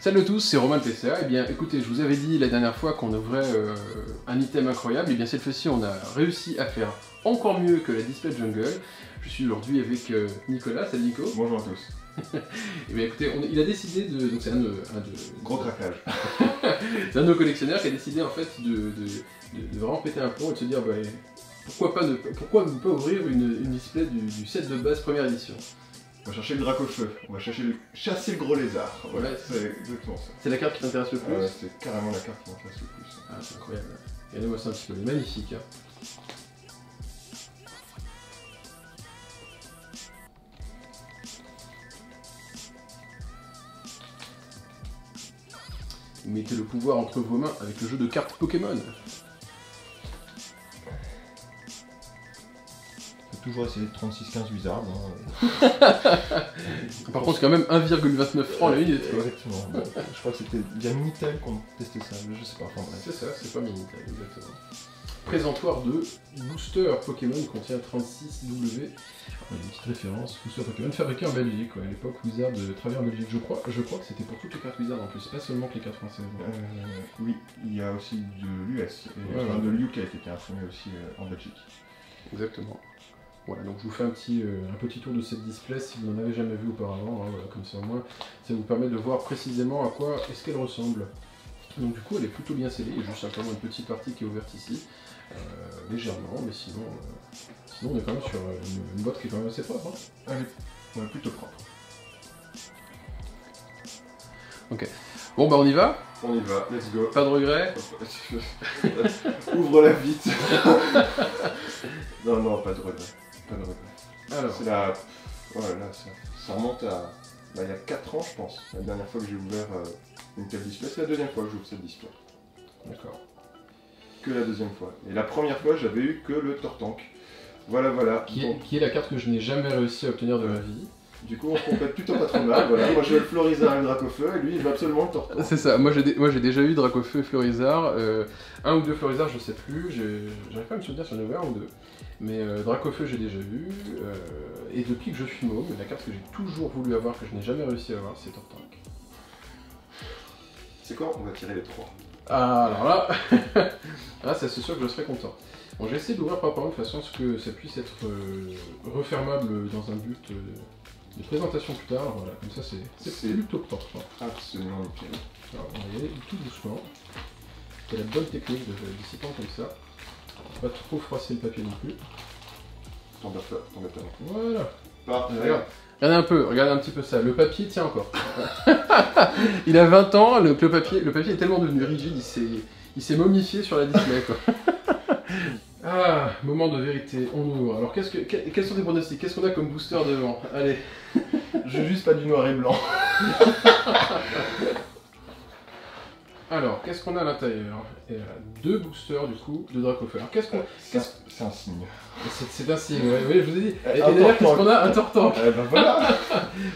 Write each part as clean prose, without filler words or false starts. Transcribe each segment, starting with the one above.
Salut à tous, c'est Romain de PCA. Eh bien écoutez, je vous avais dit la dernière fois qu'on ouvrait un item incroyable. Et bien cette fois-ci on a réussi à faire encore mieux que la Display Jungle. Je suis aujourd'hui avec Nicolas. Salut Nico. Bonjour à tous. Et bien écoutez, il a décidé de... Donc c'est un de... Gros craquage. C'est un de nos collectionneurs qui a décidé en fait de vraiment péter un plomb et de se dire bah, pourquoi ne pas ouvrir une display du set de base première édition. On va chercher le Dracofeu, on va chasser le gros lézard. Voilà, c'est exactement ça. C'est la carte qui t'intéresse le plus c'est carrément la carte qui m'intéresse le plus. Ah, c'est incroyable. Regardez-moi ça un petit peu, il est magnifique. Hein. Mettez le pouvoir entre vos mains avec le jeu de cartes Pokémon. Toujours essayer de 36-15 Wizard. Par contre, c'est quand même 1,29 francs la minute. Exactement. Je crois que c'était via Minitel qu'on testait ça, je sais pas. Enfin bref. C'est ça, c'est pas Minitel, exactement. Présentoir de Booster Pokémon contient 36W. Il y a une petite référence, Booster Pokémon fabriqué en Belgique, à l'époque Wizard travaillait en Belgique. Je crois que c'était pour toutes les cartes Wizard en plus, pas seulement que les cartes françaises. Oui, il y a aussi de l'US, ouais. de l'UK qui a été imprimé aussi en Belgique. Exactement. Voilà, donc je vous fais un petit tour de cette display si vous n'en avez jamais vu auparavant, hein, voilà, comme ça au moins ça vous permet de voir précisément à quoi est-ce qu'elle ressemble. Donc du coup elle est plutôt bien scellée, il y a juste simplement une petite partie qui est ouverte ici, légèrement, mais sinon on est quand même sur une boîte qui est quand même assez propre. Hein. Elle est plutôt propre. Ok, bon bah on y va. On y va, let's go. Pas de regret. Ouvre-la vite. Non, pas de regret. Pas de regret. Alors. C'est la... Voilà, ça remonte à... Bah, il y a 4 ans je pense. La dernière fois que j'ai ouvert une telle display, c'est la deuxième fois que j'ouvre cette display. D'accord. Que la deuxième fois. Et la première fois, j'avais eu que le Tortank. Voilà. Qui est la carte que je n'ai jamais réussi à obtenir de ma vie. Du coup, on se complète plutôt pas trop mal. Voilà. Moi, je veux le Florizard et le Dracofeu, et lui, il veut absolument le Tortank. C'est ça. Moi, j'ai déjà eu Dracofeu et Florizard. Un ou deux Florizard, je sais plus. J'arrive pas à me souvenir si j'en avais un ou deux. Mais Dracofeu, j'ai déjà eu. Et depuis que je suis môme, la carte que j'ai toujours voulu avoir, que je n'ai jamais réussi à avoir, c'est Tortank. C'est quoi? On va tirer les 3. Ah, alors là, ah, c'est sûr que je serais content. Bon, j'ai essayé d'ouvrir proprement de façon à ce que ça puisse être refermable dans un but de présentation plus tard. Voilà, comme ça c'est plutôt propre. Absolument nickel. Alors, on va y aller tout doucement. C'est la bonne technique de dissipant comme ça. Pas trop froisser le papier non plus. T'en bats pas. Voilà. Parfait. Regardez un peu, regardez un petit peu ça. Le papier tient encore. Il a 20 ans, le papier est tellement devenu rigide, il s'est momifié sur la display quoi. Ah, moment de vérité, on ouvre. Alors quels sont tes pronostics? Qu'est-ce qu'on a comme booster devant? Allez. Je veux juste pas du noir et blanc. Alors, qu'est-ce qu'on a à l'intérieur? Il y a 2 boosters du coup de Dracofeu. Alors c'est un signe. C'est un signe, oui, je vous ai dit. Et d'ailleurs, qu'est-ce qu'on a? Un Tortank. Ben voilà.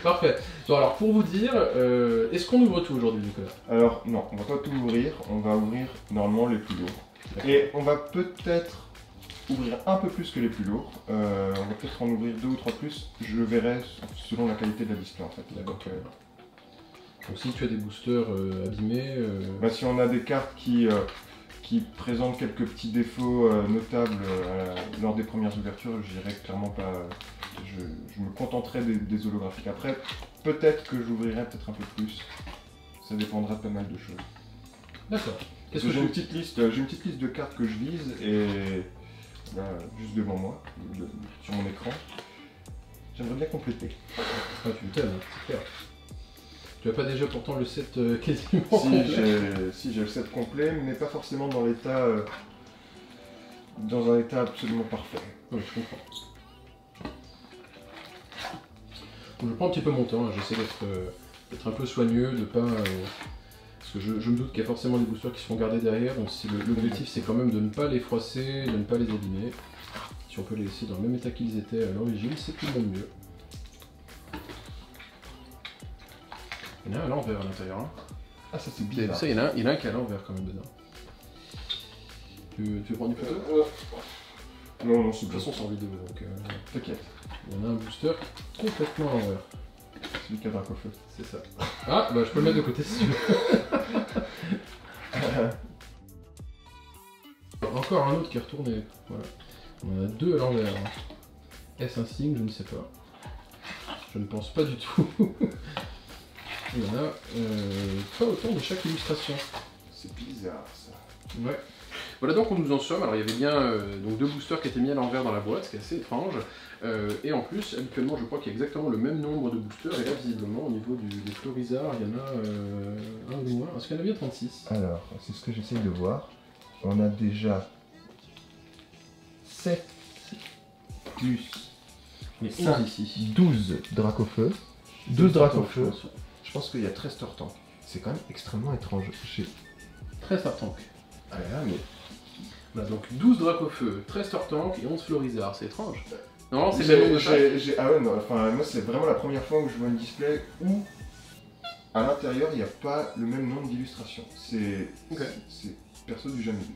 Parfait. Bon, alors pour vous dire, est-ce qu'on ouvre tout aujourd'hui, Nicolas? Alors non, on va pas tout ouvrir. On va ouvrir normalement les plus lourds. Et on va peut-être ouvrir un peu plus que les plus lourds. On va peut-être en ouvrir 2 ou 3 plus. Je verrai selon la qualité de la display en fait. D'accord. Donc si tu as des boosters abîmés... Bah, si on a des cartes qui présentent quelques petits défauts notables lors des premières ouvertures, j'irai clairement pas... Je me contenterai des holographiques. Après, peut-être que j'ouvrirai peut-être un peu plus. Ça dépendra de pas mal de choses. D'accord. J'ai une petite liste de cartes que je vise et là, juste devant moi, sur mon écran. J'aimerais bien compléter. Ah, tu le t'aimes, c'est clair. Tu as pas déjà pourtant le set quasiment Si, j'ai le set complet, mais pas forcément dans l'état... dans un état absolument parfait. Oui, je comprends. Donc, je prends un petit peu mon temps, hein. J'essaie d'être un peu soigneux, de pas... parce que je me doute qu'il y a forcément des boosters qui se font garder derrière, donc l'objectif c'est quand même de ne pas les froisser, de ne pas les abîmer. Si on peut les laisser dans le même état qu'ils étaient à l'origine, c'est tout de même mieux. Il y en a un à l'envers à l'intérieur. Hein. Ah, ça c'est bizarre. Ça, il y en a un qui est à l'envers quand même dedans. Tu veux prendre une photo? Non, c'est de toute façon, c'est en vidéo donc. T'inquiète. On a un booster complètement à l'envers. Celui qui a Dracofeu. C'est ça. Ah, bah je peux le mettre de côté si tu veux. Encore un autre qui est retourné. Voilà. On en a deux à l'envers. Hein. Est-ce un signe? Je ne sais pas. Je ne pense pas du tout. Il y en a pas autant de chaque illustration. C'est bizarre ça. Ouais. Voilà donc où nous en sommes. Alors il y avait bien donc 2 boosters qui étaient mis à l'envers dans la boîte, ce qui est assez étrange. Et en plus, habituellement, je crois qu'il y a exactement le même nombre de boosters. Et là, visiblement, au niveau des Florizards, il y en a un ou moins. Est-ce qu'il y en a bien 36? Alors, c'est ce que j'essaye de voir. On a déjà 7 plus Il y a 5, 11 ici. 12 Dracofeu. 12 Dracofeu. Je pense qu'il y a 13 Tortank. C'est quand même extrêmement étrange. 13 Tartank. Ah là, mais... Voilà, donc 12 Dracofeu, 13 Tortank et 11 Florizards. C'est étrange. Non, c'est le nombre de chaque. Ah ouais, non, enfin, moi c'est vraiment la première fois où je vois un display où à l'intérieur il n'y a pas le même nombre d'illustrations. C'est perso du jamais vu.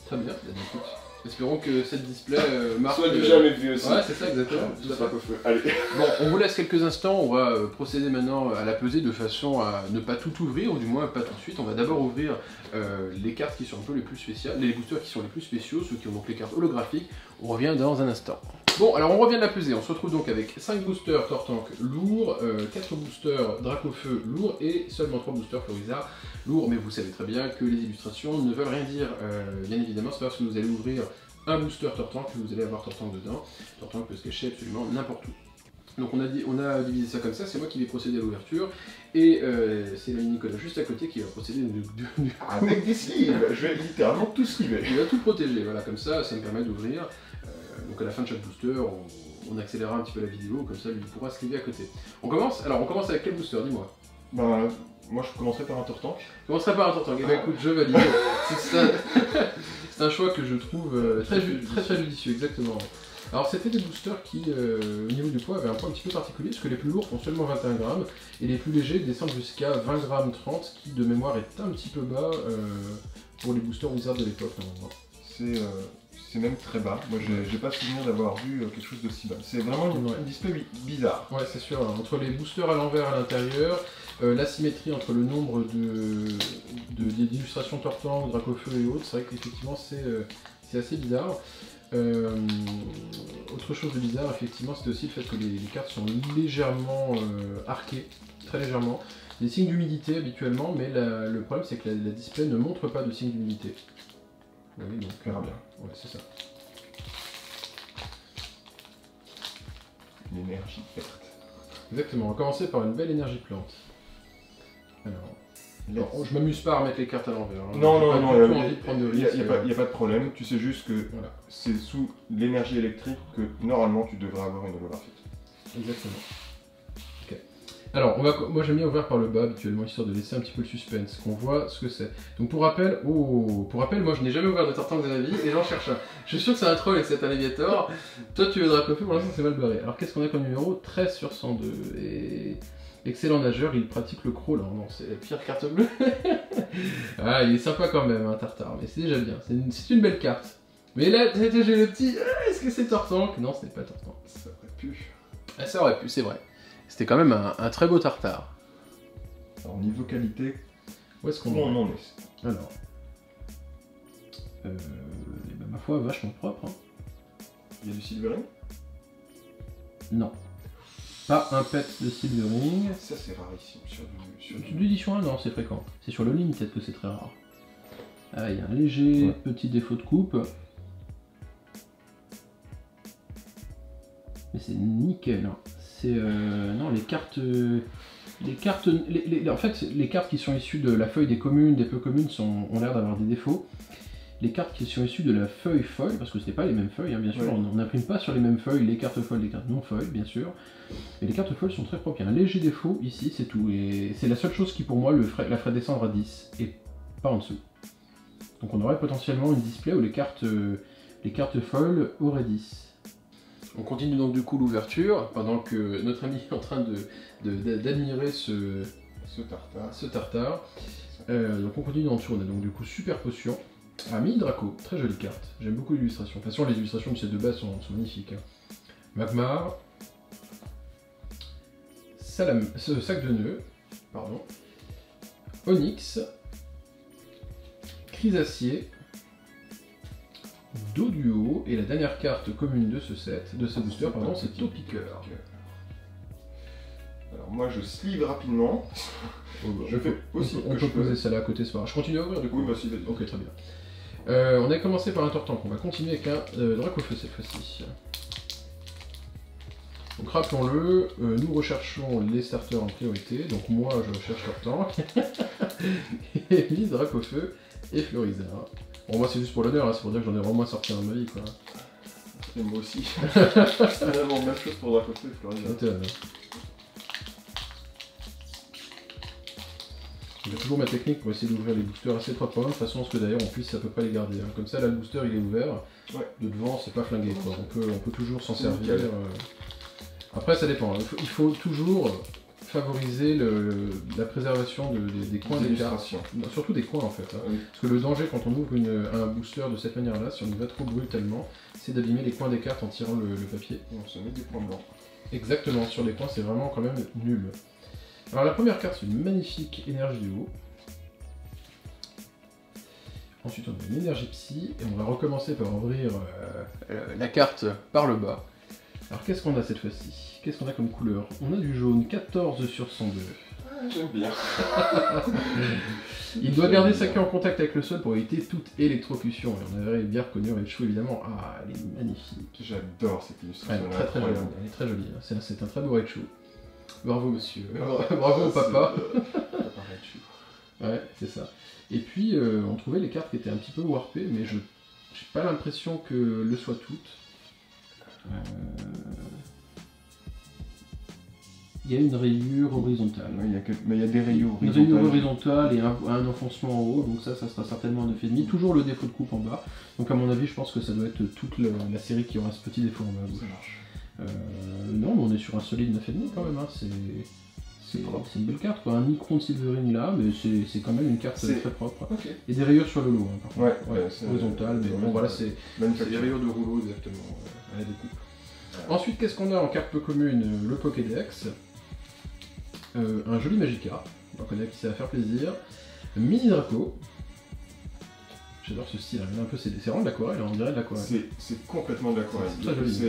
Très bien, écoute. Espérons que cette display marque... Soit du jamais vu aussi. Ouais, c'est ça, exactement. Tout ça Dracofeu. Allez. Bon, on vous laisse quelques instants, on va procéder maintenant à la pesée de façon à ne pas tout ouvrir, ou du moins pas tout de suite. On va d'abord ouvrir les cartes qui sont un peu les plus spéciales, les boosters qui sont les plus spéciaux, ceux qui ont donc les cartes holographiques. On revient dans un instant. Bon, alors on revient de la pesée, on se retrouve donc avec 5 boosters Tortank lourds, 4 boosters Dracofeu lourds et seulement 3 boosters Florizards lourds, mais vous savez très bien que les illustrations ne veulent rien dire, bien évidemment, c'est parce que vous allez ouvrir un booster Tortank que vous allez avoir Tortank dedans. Tortank peut se cacher absolument n'importe où. Donc on a divisé ça comme ça, c'est moi qui vais procéder à l'ouverture, et c'est l'ami Nicolas juste à côté qui va procéder avec des sleeves, je vais littéralement tout sliver. Il va tout protéger, voilà, comme ça me permet d'ouvrir. Donc à la fin de chaque booster, on accélérera un petit peu la vidéo, comme ça lui pourra sliver à côté. On commence? Alors on commence avec quel booster, dis-moi? Bah, moi je commencerai par un Tortank. Je commencerai par un Tortank, et bah écoute, je valide. C'est un choix que je trouve très judicieux, exactement. Alors c'était des boosters qui, au niveau du poids, avaient un poids un petit peu particulier, parce que les plus lourds font seulement 21 grammes, et les plus légers descendent jusqu'à 20 grammes 30, qui de mémoire est un petit peu bas pour les boosters Wizard de l'époque, normalement. C'est même très bas. Moi, j'ai pas souvenir d'avoir vu quelque chose d'aussi bas. C'est vraiment une display bizarre. Ouais, c'est sûr. Hein. Entre les boosters à l'envers et à l'intérieur, l'asymétrie entre le nombre d'illustrations Tortank, Dracofeu et autres, c'est vrai qu'effectivement, c'est assez bizarre. Autre chose de bizarre, effectivement, c'est aussi le fait que les cartes sont légèrement arquées, très légèrement. Des signes d'humidité habituellement, mais le problème, c'est que la display ne montre pas de signes d'humidité. Oui, donc on verra bien. Ouais, c'est ça. Une énergie verte. Exactement, on va commencer par une belle énergie plante. Alors, je m'amuse pas à remettre les cartes à l'envers. Hein. Non, il n'y a pas de problème. Tu sais juste que voilà. C'est sous l'énergie électrique que normalement tu devrais avoir une holographique. Exactement. Ok. Alors, moi j'aime bien ouvrir par le bas habituellement, histoire de laisser un petit peu le suspense, qu'on voit ce que c'est. Donc pour rappel, moi je n'ai jamais ouvert de Tortank de ma vie et j'en cherche un. Je suis sûr que c'est un troll et que c'est un Aviator. Toi tu veux Dracofeu, pour l'instant c'est mal barré. Alors qu'est-ce qu'on a comme numéro? 13 sur 102. Et... excellent nageur, il pratique le crawl. Non, c'est la pire carte bleue. Ah, il est sympa quand même, hein, Tartare, mais c'est déjà bien. C'est une belle carte. Mais là, j'ai le petit. Est-ce que c'est Tortank? Non, ce n'est pas Tortank. Ça aurait pu. Ah, ça aurait pu, c'est vrai. C'était quand même un très beau Tartare. Alors, niveau qualité, où est-ce qu'on en est? Alors. Ma foi, vachement propre. Hein. Il y a du silvering? Non. Pas un pet de silvering. Ça, c'est rarissime sur du l'édition 1, non, c'est fréquent. C'est sur le ligne, peut-être que c'est très rare. Ah, il y a un léger petit défaut de coupe. Mais c'est nickel. Hein. C'est non, les cartes. En fait, les cartes qui sont issues de la feuille des communes, des peu communes, ont l'air d'avoir des défauts. Les cartes qui sont issues de la feuille foil, parce que ce n'est pas les mêmes feuilles, hein, bien sûr, on n'imprime pas sur les mêmes feuilles les cartes foil, les cartes non foil, bien sûr. Et les cartes foil sont très propres. Il y a un léger défaut ici, c'est tout. Et c'est la seule chose qui, pour moi, la ferait descendre à 10, et pas en dessous. Donc on aurait potentiellement une display où les cartes foil auraient 10. On continue donc du coup l'ouverture, pendant que notre ami est en train d'admirer ce tartare. Donc on continue en dessous, on a donc du coup super potion. Ah, Mini Draco, très jolie carte. J'aime beaucoup l'illustration. De toute façon, les illustrations de ces deux bases sont magnifiques. Hein. Magmar, sac de nœuds, pardon, Onyx, Chrysacier, Doduo, et la dernière carte commune de ce set, de ce booster, pardon, c'est Topiqueur. Alors moi je sleeve rapidement. Je fais aussi on peut poser celle-là à côté, c'est pas grave. Je continue à ouvrir du coup. Oui, bah si, vas-y. Ok, très bien. On a commencé par un Tortank, on va continuer avec un Dracofeu cette fois-ci. Donc rappelons-le, nous recherchons les starters en priorité, donc moi je recherche Tortank, et Lise, Dracofeu et Florizard. Bon, moi c'est juste pour l'honneur, hein, c'est pour dire que j'en ai vraiment moins sorti dans ma vie, quoi. Et moi aussi. C'est vraiment la même chose pour Dracofeu et Florizard. J'ai toujours ma technique pour essayer d'ouvrir les boosters assez étroitement, de façon à ce que d'ailleurs on puisse à peu près les garder. Hein. Comme ça, là le booster il est ouvert, ouais. De devant c'est pas flingué, quoi. On peut toujours s'en servir. Après ça dépend, il faut toujours favoriser la préservation des coins des cartes. Surtout des coins en fait. Hein. Oui. Parce que le danger quand on ouvre un booster de cette manière là, si on y va trop brutalement, c'est d'abîmer les coins des cartes en tirant le papier. Et on se met des points blancs. Exactement, sur les coins c'est vraiment quand même nul. Alors la première carte c'est une magnifique énergie duo. Ensuite on a une énergie psy et on va recommencer par ouvrir la carte par le bas. Alors qu'est-ce qu'on a cette fois-ci? Qu'est-ce qu'on a comme couleur? On a du jaune, 14 sur 102. Ah, j'aime bien. Il doit garder sa queue en contact avec le sol pour éviter toute électrocution. Et on avait bien reconnu Raichu évidemment. Ah, elle est magnifique. J'adore cette illustration. Elle est très jolie. Elle est très jolie. C'est un très beau Raichu. Bravo monsieur. Bravo au papa. Papa Raichu. Ouais, c'est ça. Et puis on trouvait les cartes qui étaient un petit peu warpées, mais je j'ai pas l'impression que le soient toutes. Il y a une rayure horizontale. Oui, mais il y a des rayures horizontales. Une rayure horizontale et un enfoncement en haut, donc ça sera certainement un 9,5. Toujours le défaut de coupe en bas. Donc à mon avis, je pense que ça doit être toute la série qui aura ce petit défaut en bas. Ça marche. Non, mais on est sur un solide 9,5 quand même. Hein. C'est une belle carte, quoi. Un micron de Silverine là, mais c'est quand même une carte très propre. Okay. Et des rayures sur le lot, hein, par contre. Ouais, horizontale, mais bon, voilà, c'est des rayures de rouleau exactement à la découpe. Ouais. Ensuite, qu'est-ce qu'on a en carte peu commune? Le Pokédex. Un joli Magikarp, on connaît qui ça va faire plaisir. Mini Draco. J'adore ce style, un peu, c'est vraiment de l'aquarelle, on dirait de l'aquarelle. C'est complètement de l'aquarelle. C'est très joli.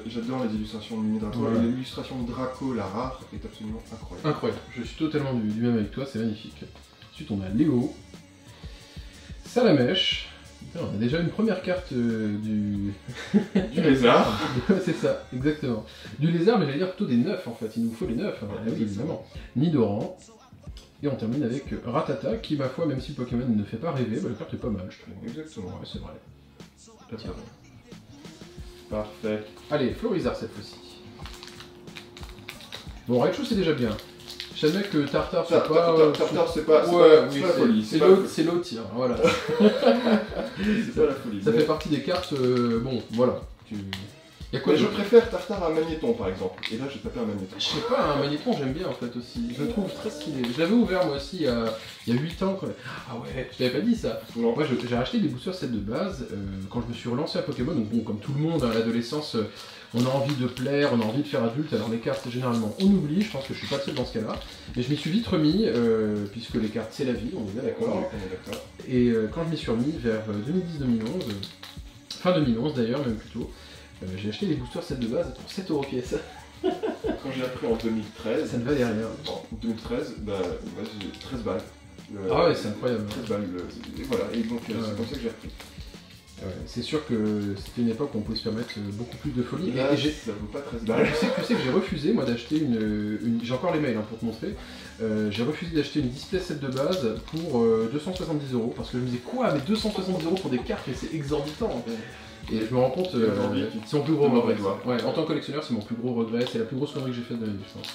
J'adore les illustrations de Mini Draco. Ouais. L'illustration de Draco, la rare, est absolument incroyable. Incroyable, je suis totalement du même avec toi, c'est magnifique. Ensuite on a Léo, Salamèche. On a déjà une première carte du lézard. C'est ça, exactement. Du lézard, mais j'allais dire plutôt des neufs en fait, il nous faut les neufs, oui, évidemment. Nidoran. Et on termine avec Rattata, qui ma foi, même si Pokémon ne fait pas rêver, bah, la carte est pas mal, je trouve. Exactement. Ouais, c'est vrai. Tiens. Parfait. Allez, Florizard cette fois-ci. Bon, Raichu c'est déjà bien. Je savais que Tartare c'est pas... Tartare c'est pas la folie. C'est l'autre tir, voilà. C'est pas la folie. Ça fait partie des cartes, bon, voilà. Y a quoi je préfère Tartare à Magnéton par exemple, et là j'ai tapé un Magnéton. Je sais pas, un Magnéton j'aime bien en fait aussi, je le trouve très stylé. Je l'avais ouvert moi aussi il y a 8 ans. Quoi. Ah ouais, je t'avais pas dit ça. Non. Moi j'ai racheté des boosters sets de base quand je me suis relancé à Pokémon, donc bon, comme tout le monde à l'adolescence, on a envie de plaire, on a envie de faire adulte, alors les cartes généralement on oublie, je pense que je suis pas le seul dans ce cas là, mais je m'y suis vite remis, puisque les cartes c'est la vie, on est bien d'accord. Et quand je m'y suis remis vers 2010-2011, fin 2011 d'ailleurs même plutôt, j'ai acheté les boosters sets de base à 7 € pièce. Quand j'ai appris en 2013, ça ne va derrière. En 2013, bah, j'ai 13 balles. Ah ouais, c'est incroyable. 13 balles, et voilà, et donc c'est comme ça que j'ai appris. Ouais, c'est sûr que c'était une époque où on pouvait se permettre beaucoup plus de folie. Là, et ça vaut pas 13 balles. Tu sais que j'ai refusé moi d'acheter une... J'ai encore les mails hein, pour te montrer. J'ai refusé d'acheter une display set de base pour 270 € parce que je me disais quoi, mais 270 € pour des cartes, mais c'est exorbitant. Et je me rends compte, c'est mon plus gros regret. Ouais, en tant que collectionneur, c'est mon plus gros regret, c'est la plus grosse connerie que j'ai faite de ma vie, je pense.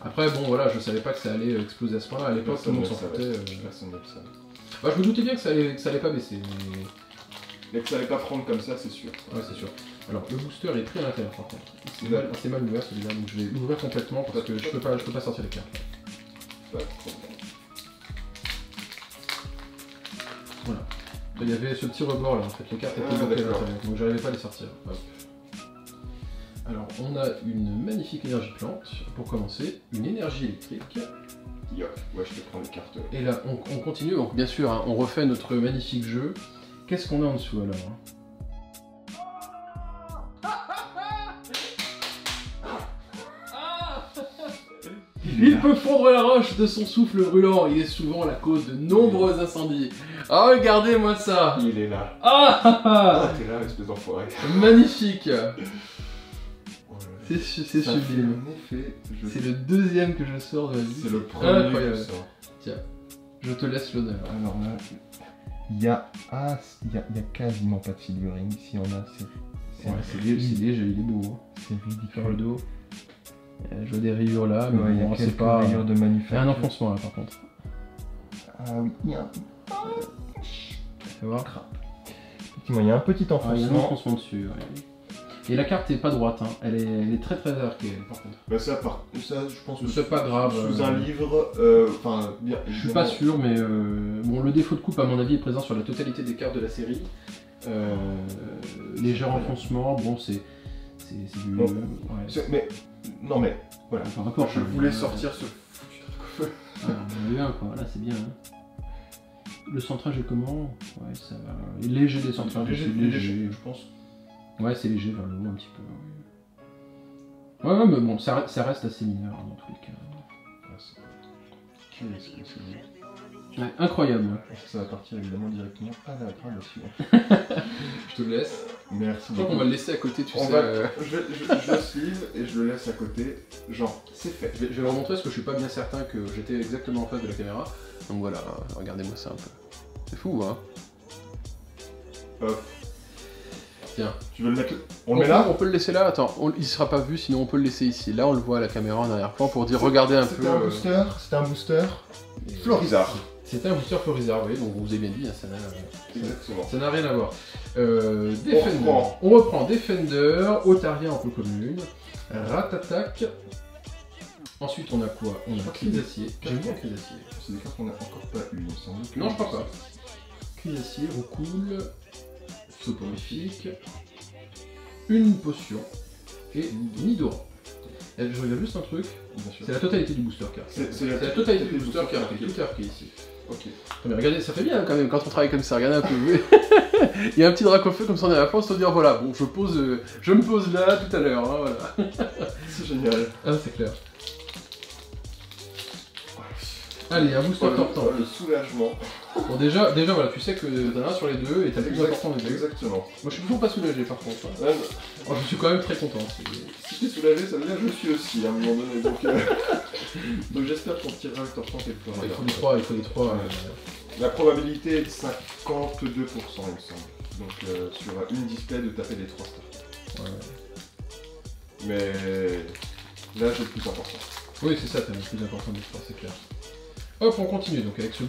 Après, bon, voilà, je savais pas que ça allait exploser à ce point-là. À l'époque, tout le monde s'en foutait. Personne ne le savait. Bah, je me doutais bien que ça allait pas baisser, mais que ça allait pas prendre comme ça, c'est sûr. Ouais, c'est sûr. Alors, le booster est pris à l'intérieur, par contre. C'est mal ouvert celui-là, donc je vais l'ouvrir complètement parce que je peux pas sortir les cartes. Voilà. Il y avait ce petit rebord là en fait, les cartes étaient bloquées à l'intérieur, donc j'arrivais pas à les sortir. Hop. Alors, on a une magnifique énergie plante, pour commencer, une énergie électrique. Yo, ouais, je te prends les cartes. Et là, on continue, donc bien sûr, hein, on refait notre magnifique jeu. Qu'est-ce qu'on a en dessous alors? Il peut fondre la roche de son souffle brûlant, il est souvent la cause de nombreux incendies. Ah, regardez-moi ça! Il est là. Ah, T'es là, espèce d'enfoiré. magnifique! Oh là là. C'est Ça sublime. fait un effet, C'est le deuxième que je sors de la vie. C'est le premier Incroyable. que je sors. Tiens, je te laisse l'honneur. Alors là, il y a quasiment pas de figurine. Si on a, C'est léger, il est beau. Hein. c'est Sur le ridicule. dos. Je vois des rayures là, mais Ouais, il y a bon, c'est quelques pas. rayures de Il y a manufacture. un enfoncement là par contre. Ah oui, il y a un... Tu vois? Effectivement, il y a un petit Il y a un enfoncement. enfoncement dessus. Ouais. Et la carte est pas droite, hein. elle est très très arquée elle, par contre. Bah ça, je pense que C'est pas grave. sous un livre, enfin, bien. Je suis pas sûr, mais bon, le défaut de coupe, à mon avis, est présent sur la totalité des cartes de la série. Léger enfoncement, bon, c'est du. Bon. Ouais. Mais non, mais voilà. Par rapport, Je voulais sortir ce foutu dracofeu. Ouais, on en a eu un quoi, là c'est bien. Hein. Le centrage est comment? Ouais, ça va. Léger des centrages, c'est léger. Je pense. Ouais, c'est léger vers le haut un petit peu. Ouais, mais bon, ça reste assez mineur hein, dans tous les cas. Qu'est-ce que c'est? Ouais, incroyable. Ça va partir évidemment directement à la grave dessus. Je te le laisse. Merci Je crois qu'on va le laisser à côté, tu On sais. va... je le sleeve et je le laisse à côté. Genre, c'est fait. Je vais leur montrer parce que je suis pas bien certain que j'étais exactement en face de la caméra. Donc voilà, regardez-moi ça un peu. C'est fou, hein. Hop. Tiens. Tu veux le mettre... On le met là? On peut le laisser là, attends, il sera pas vu, sinon on peut le laisser ici. Là, on le voit à la caméra en arrière-plan pour dire regardez un peu. C'était un booster. Florizard. C'était un booster Florizard, oui, donc vous avez bien dit, hein, Exactement. ça n'a rien à voir. Defender. reprend. On reprend Defender, Otaria en peu commune, Ratatak. Ensuite, on a quoi? On a Crise d'Acier. J'aime bien Crise d'Acier. C'est des cartes qu'on n'a encore pas eu, il me semble. Non, je crois pas. Crise d'Acier, Roucoule, Soporifique, une potion et Nidorant. Je regarde juste un truc, Bien sûr. c'est la totalité du booster card. C'est la totalité du booster card qui est tout marqué ici. Ok. Mais regardez, ça fait bien quand même quand on travaille comme ça, regardez un peu. Il y a un petit dracofeu comme ça on est à la fin, on se dire voilà, bon je me pose là tout à l'heure, hein, voilà. C'est génial. Ah c'est clair. Allez, un booster tortant. Le soulagement. Bon déjà voilà, tu sais que t'en as sur les deux et t'as le plus important des deux. Exactement. Moi je suis toujours pas soulagé par contre. Hein. Ouais, Oh, je suis quand même très content. si t'es soulagé, ça veut dire que je suis aussi à un moment donné. Donc, donc j'espère qu'on tirera le tortant quelque part. Il faut les trois. La probabilité est de 52%, il me semble. Donc sur une display de taper les 3 stars. Ouais. Mais là j'ai le plus important. Oui c'est ça, t'as le plus important des trois, c'est clair. Hop, on continue donc avec ce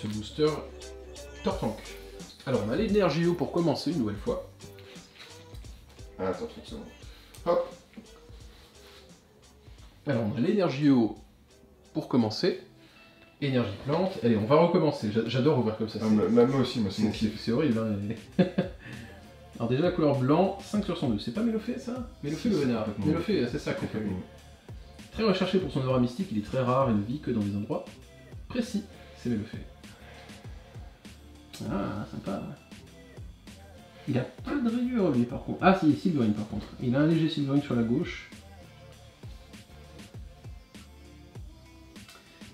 booster Tortank. Alors on a l'énergie eau pour commencer une nouvelle fois. Ah, attends 30 secondes. Hop. Alors on a l'énergie eau pour commencer. Énergie plante. Allez, on va recommencer. J'adore ouvrir comme ça. Ah, moi aussi, moi c'est mon kiff. C'est horrible. Hein, Alors déjà la couleur blanc, 5 sur 102. C'est pas Mélofée ça? Mélofée le vénard. Mélofée, c'est ça qu'on fait. Très recherché pour son aura mystique, il est très rare et ne vit que dans des endroits précis. C'est Mélofée. Ah, sympa. Il a pas de rayures lui par contre. Ah si, Silverine par contre. Il a un léger Silverine sur la gauche.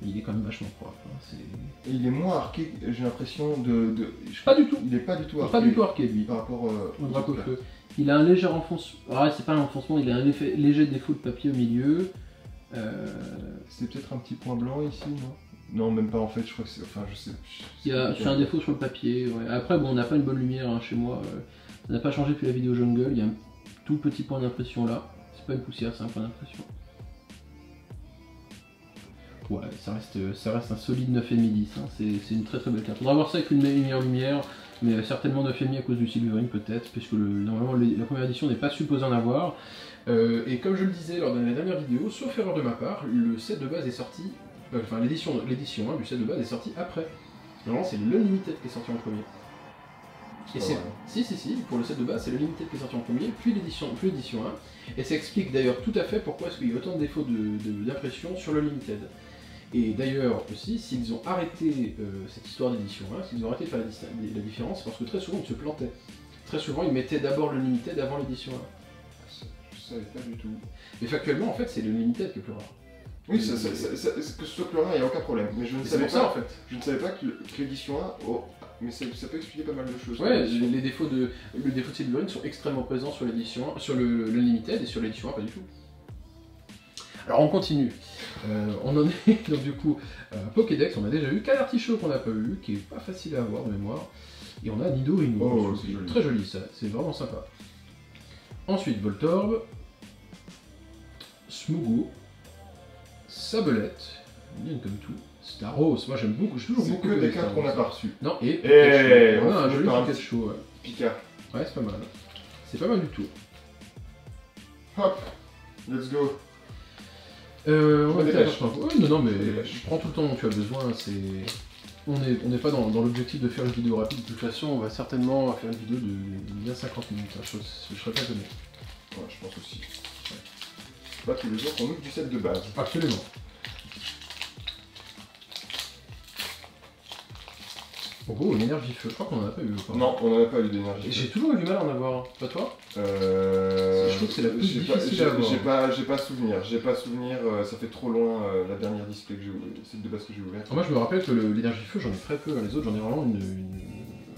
Il est quand même vachement propre. Hein. Il est moins arqué, j'ai l'impression Pas du tout. Il est pas du tout arqué. Pas du tout arqué lui. Par rapport au dracofeu. Il a un léger enfoncement. Ah, c'est pas un enfoncement, il a un léger défaut de papier au milieu. C'est peut-être un petit point blanc ici, non? Non, même pas en fait, je crois que c'est. Enfin, je sais. C'est un défaut sur le papier. Ouais. Après, bon, on n'a pas une bonne lumière hein, chez moi. Ça n'a pas changé depuis la vidéo Jungle. Il y a un tout petit point d'impression là. C'est pas une poussière, c'est un point d'impression. Ouais, ça reste un solide 9,5-10. Hein. C'est une très très belle carte. Faudra voir ça avec une meilleure lumière, mais certainement 9,5 à cause du Silverine peut-être, puisque normalement la première édition n'est pas supposée en avoir. Et comme je le disais lors de la dernière vidéo, sauf erreur de ma part, le set de base est sorti, enfin l'édition 1 du set de base est sortie après. Normalement c'est l'Unlimited qui est sorti en premier. Et c'est... Si, pour le set de base, c'est le Limited qui est sorti en premier, puis l'édition 1. Et ça explique d'ailleurs tout à fait pourquoi est-ce qu'il y a autant de défauts d'impression sur le Limited. Et d'ailleurs aussi, s'ils ont arrêté cette histoire d'édition 1, s'ils ont arrêté de faire la différence, parce que très souvent ils se plantaient. Très souvent ils mettaient d'abord le Limited avant l'édition 1. Je savais pas du tout. Mais factuellement en fait c'est le Limited qui est plus rare. Oui, que ce soit plus rare, il n'y a aucun problème. Mais je ne savais pas, en fait. Je ne savais pas que l'édition 1, mais ça peut expliquer pas mal de choses. Ouais, les défauts de Silverine sont extrêmement présents sur l'édition 1, sur le Limited, et sur l'édition 1 pas du tout. Alors on continue. On en est donc du coup Pokédex, on a déjà eu Calartichaud qu'on n'a pas eu, qui est pas facile à avoir de mémoire. Et on a Nidorino, c'est très joli ça, c'est vraiment sympa. Ensuite Voltorb, Smougou, Sablette, bien comme tout, Staros, moi j'aime beaucoup, je toujours beaucoup. C'est que des cartes qu'on n'a pas reçues. Non, et Pikachu, on a un joli Pikachu, ouais. Pika. Ouais, c'est pas mal. C'est pas mal du tout. Hop, let's go. On va dépêche. Non, mais je prends tout le temps dont tu as besoin, c'est... On n'est pas dans l'objectif de faire une vidéo rapide, de toute façon on va certainement faire une vidéo de bien 50 minutes, hein. Je serais pas étonné. Ouais, je pense aussi. Ouais. Pas tous les jours qu'on ouvre du set de base. Absolument. Oh, une énergie feu, je crois qu'on en a pas eu encore. Non, on n'en a pas eu d'énergie. J'ai toujours eu du mal à en avoir, pas toi? Je trouve que c'est la plus difficile à avoir. J'ai pas souvenir, ça fait trop loin la dernière display que j'ai ouvert, le set de base que j'ai ouvert. Moi je me rappelle que l'énergie feu j'en ai très peu, les autres j'en ai vraiment une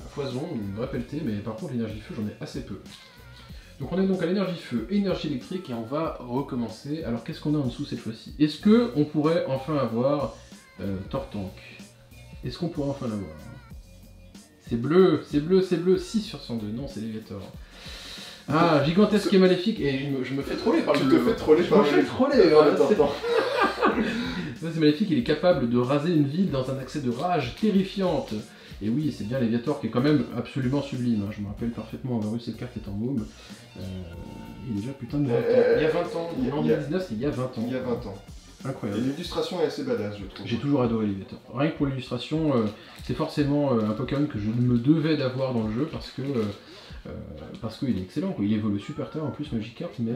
foison, une vraie pelletée, mais par contre l'énergie feu j'en ai assez peu. Donc on est donc à l'énergie feu, énergie électrique et on va recommencer. Alors qu'est-ce qu'on a en dessous cette fois-ci? Est-ce qu'on pourrait enfin avoir Tortank? Est-ce qu'on pourrait enfin l'avoir? C'est bleu, 6 sur 102, non c'est Léviator. Ah, gigantesque et maléfique, et je me fais troller par le... Tu te fais troller par le... Je me fais troller, c'est maléfique, il est capable de raser une ville dans un accès de rage terrifiante. Et oui, c'est bien Léviator qui est quand même absolument sublime, hein. Je me rappelle parfaitement avoir eu cette carte étant môme. Il est déjà putain de 20 ans. Il y a 20 ans, en 2019 c'est il y a 20 ans. Il y a 20 ans. Incroyable. Et l'illustration est assez badass, je trouve. J'ai toujours adoré Léviator. Rien que pour l'illustration, c'est forcément un Pokémon que je me devais d'avoir dans le jeu parce qu'il est excellent, quoi. Il évolue super tard en plus Magikarp, mais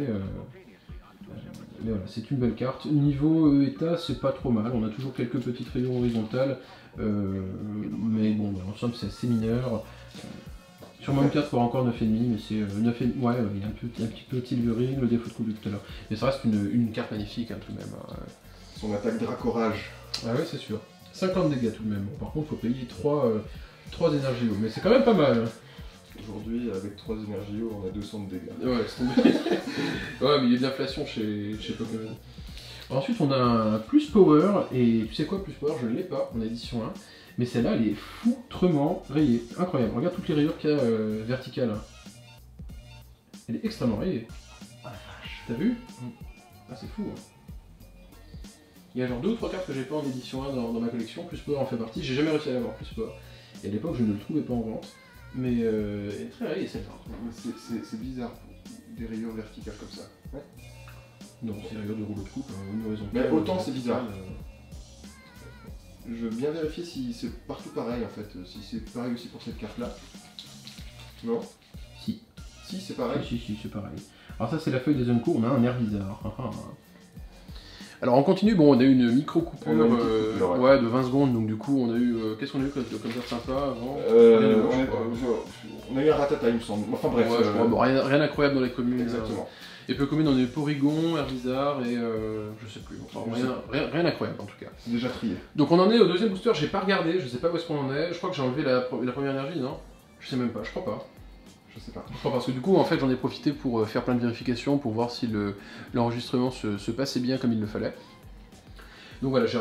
voilà, c'est une belle carte. Niveau état, c'est pas trop mal. On a toujours quelques petites rayons horizontales, mais bon, dans l'ensemble c'est assez mineur. Sur Mom 4, il y aura encore 9,5, mais c'est 9,5. Ouais, il y a un petit peu de Silverine, le défaut de coup de tout à l'heure. Mais ça reste une carte magnifique, hein, tout de même. Son attaque Dracorage. Ah ouais, c'est sûr. 50 dégâts tout de même. Bon, par contre, il faut payer 3 énergies eau, mais c'est quand même pas mal. Aujourd'hui, avec 3 énergies eau, on a 200 de dégâts. Ouais, c'est tombé. Ouais, mais il y a de l'inflation chez Pokémon. Ensuite, on a un plus power, et tu sais quoi, plus power, je ne l'ai pas en édition 1. Mais celle-là, elle est foutrement rayée. Incroyable. Regarde toutes les rayures qu'il y a verticales. Elle est extrêmement rayée. Ah la vache. T'as vu? Ah, c'est fou. Hein. Il y a genre 2 ou 3 cartes que j'ai pas en édition 1 dans ma collection. Plus power en fait partie. J'ai jamais réussi à l'avoir plus power. Et à l'époque, je ne le trouvais pas en vente. Mais elle est très rayée celle-là. C'est bizarre. Des rayures verticales comme ça. Ouais. Non, c'est des rayures de rouleau de coupe. Une horizon. Mais autant c'est bizarre. Je veux bien vérifier si c'est partout pareil en fait, si c'est pareil aussi pour cette carte là. Non? Si. Si, c'est pareil? Si, c'est pareil. Alors ça c'est la feuille des Unco, on a un Herbizarre. Alors on continue, bon on a eu une micro coupure, ouais, de 20 secondes, donc du coup on a eu, qu'est-ce qu'on a eu comme carte sympa avant? On a eu un Ratata il me semble, enfin bref. Ouais, bon, rien d'incroyable dans les communes. Exactement. Et peu communes on a eu Porygon, Herbizarre et je sais plus, enfin, rien d'incroyable en tout cas. C'est déjà trié. Donc on en est au deuxième booster, j'ai pas regardé, je sais pas où est-ce qu'on en est, je crois que j'ai enlevé la première énergie, non? Je sais même pas, je crois pas. Je sais pas. Je crois parce que du coup en fait j'en ai profité pour faire plein de vérifications pour voir si l'enregistrement se passait bien comme il le fallait. Donc voilà, j'ai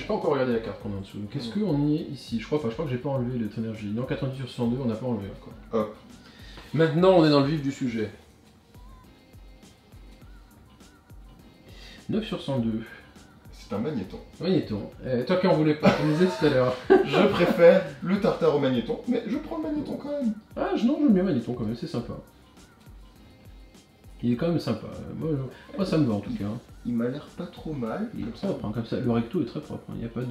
pas encore regardé la carte qu'on a en dessous. Qu'est-ce qu'on y est ici? Je crois pas, je crois que j'ai pas enlevé les énergie. Non, 90 sur 102, on n'a pas enlevé encore. Hop. Maintenant on est dans le vif du sujet. 9 sur 102. C'est un magnéton. Magnéton. Toi qui en voulais pas, tu me disais tout à l'heure. Je préfère le tartare au magnéton, mais je prends le magnéton quand même. Ah non, j'aime bien magnéton quand même, c'est sympa. Il est quand même sympa. Moi ça me va en tout cas. Il m'a l'air pas trop mal. Il est propre, hein, comme ça. Le recto est très propre. Il n'y a pas de...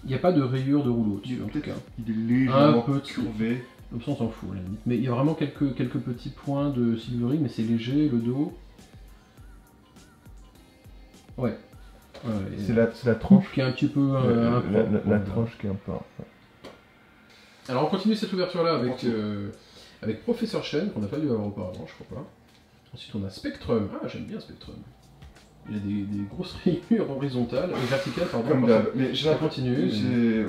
Il n'y a pas de rayure de rouleau dessus en tout cas. Il est légèrement curvé. L'option on s'en fout à la limite. Mais il y a vraiment quelques petits points de silvery, mais c'est léger, le dos. Ouais. C'est la tranche qui est un petit peu... la tranche qui est un peu... Alors on continue cette ouverture là avec Professeur Chen, qu'on n'a pas dû avoir auparavant, je crois pas. Ensuite on a Spectrum. Ah, j'aime bien Spectrum. Il y a des grosses rayures horizontales et verticales, pardon. Comme d'hab. Mais ça continue. Je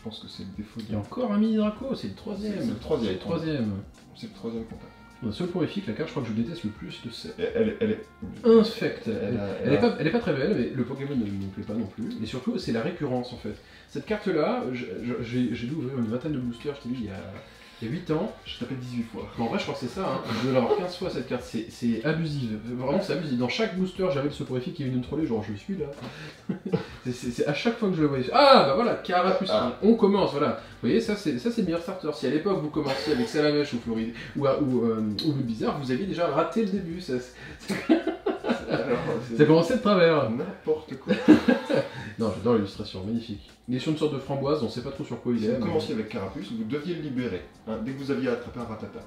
pense que c'est le défaut de... Il y a encore un mini Draco, c'est le troisième. C'est le troisième. C'est le troisième contact. La seule soporifique, la carte, je crois que je déteste le plus de ces. Elle est... Infect. Elle est pas très belle, mais le Pokémon ne me plaît pas non plus. Et surtout, c'est la récurrence en fait. Cette carte-là, j'ai dû ouvrir une vingtaine de boosters, je t'ai dit, il y a 8 ans. Je tapais 18 fois. En vrai, je crois que c'est ça, hein. Je dois l'avoir 15 fois cette carte, c'est abusif. Vraiment, c'est abusif. Dans chaque booster, j'avais le soporifique qui est venu me troller, genre je suis là. C'est à chaque fois que je le voyais. Ah, bah voilà, Carapuce, on commence, voilà. Vous voyez, ça c'est le meilleur starter. Si à l'époque vous commenciez avec Salamèche ou Floride ou le Bizarre, vous aviez déjà raté le début. Ça commençait de travers. N'importe quoi. Non, j'adore l'illustration, magnifique. Il est sur une sorte de framboise, on sait pas trop sur quoi il est. Si vous commenciez avec Carapuce, vous deviez le libérer, hein, dès que vous aviez attrapé un ratata.